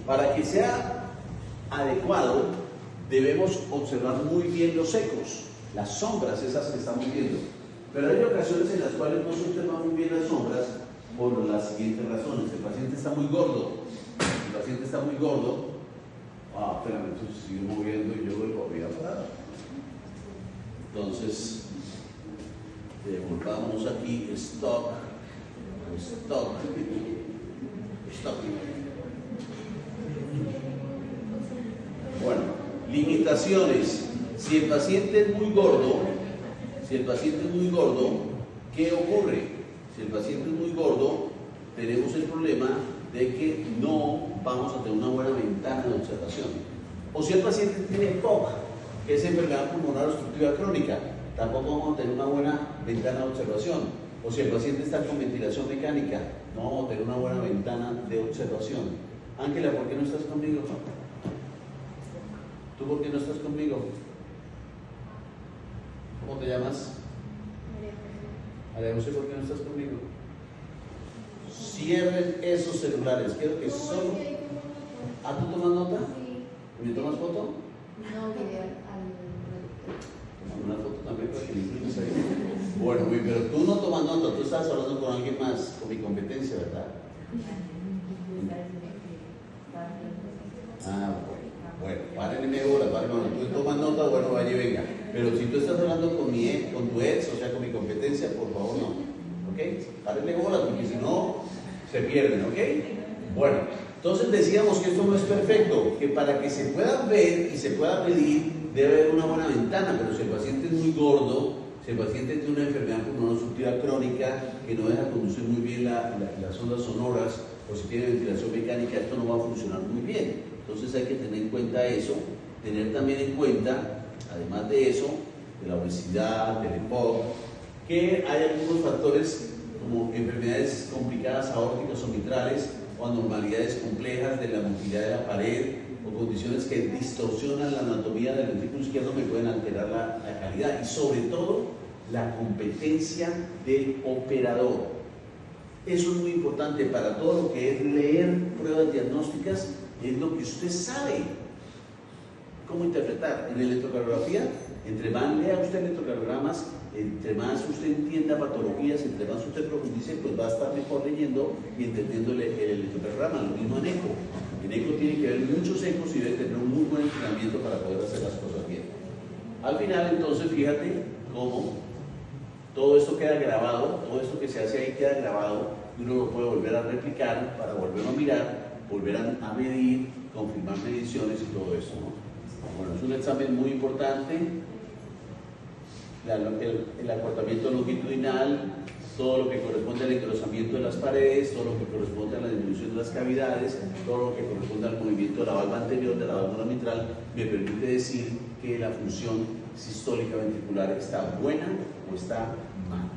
Para que sea adecuado, debemos observar muy bien los ecos, las sombras esas que estamos viendo. Pero hay ocasiones en las cuales no se observan muy bien las sombras por las siguientes razones. El paciente está muy gordo. El paciente está muy gordo. Espérame, entonces sigue moviendo y yo voy a parar. Entonces, volvamos aquí, stop. Bueno, limitaciones. Si el paciente es muy gordo, ¿qué ocurre? Si el paciente es muy gordo, tenemos el problema de que no vamos a tener una buena ventana de observación. O si el paciente tiene POC, que es enfermedad pulmonar obstructiva crónica, tampoco vamos a tener una buena ventana de observación. O si el paciente está con ventilación mecánica, no vamos a tener una buena ventana de observación. Ángela, ¿por qué no estás conmigo? ¿Tú por qué no estás conmigo? ¿Cómo te llamas? María José, ¿por qué no estás conmigo? Cierren esos celulares, quiero que solo... ¿Tú tomas nota? ¿Y me tomas foto? No, video Una foto también para que le imprimes ahí. Bueno, pero tú no tomas nota, tú estás hablando con alguien más, con mi competencia, ¿verdad? Bueno, párenme media hora, tú tomas nota, bueno, vaya y venga. Pero si tú estás hablando con tu ex, o sea, con mi competencia, por favor no. ¿Ok? Párenme bolas, porque si no, se pierden, ¿ok? Bueno, entonces decíamos que esto no es perfecto, que para que se pueda ver y se pueda medir, debe haber una buena ventana, pero si el paciente es muy gordo, si el paciente tiene una enfermedad pulmonar obstructiva crónica que no deja conducir muy bien las ondas sonoras, o si tiene ventilación mecánica, esto no va a funcionar muy bien. Entonces hay que tener en cuenta eso, tener también en cuenta, además de eso, de la obesidad, del EPOC, que hay algunos factores como enfermedades complicadas aórticas o mitrales o anormalidades complejas de la motilidad de la pared o condiciones que distorsionan la anatomía del ventrículo izquierdo que pueden alterar la calidad y sobre todo la competencia del operador. Eso es muy importante para todo lo que es leer pruebas diagnósticas, es lo que usted sabe cómo interpretar. En la electrocardiografía, entre más lea usted electrocardiogramas, entre más usted entienda patologías, entre más usted profundice, pues va a estar mejor leyendo y entendiendo el electrocardiograma. Lo mismo en eco. En eco tiene que haber muchos ecos y debe tener un muy buen entrenamiento para poder hacer las cosas bien. Al final, entonces, fíjate cómo todo esto queda grabado, todo esto que se hace ahí queda grabado y uno lo puede volver a replicar para volverlo a mirar, volver a medir, confirmar mediciones y todo eso, ¿no? Bueno, es un examen muy importante. El acortamiento longitudinal, todo lo que corresponde al engrosamiento de las paredes, todo lo que corresponde a la disminución de las cavidades, todo lo que corresponde al movimiento de la valva anterior, de la válvula mitral, me permite decir que la función sistólica ventricular está buena o está mal.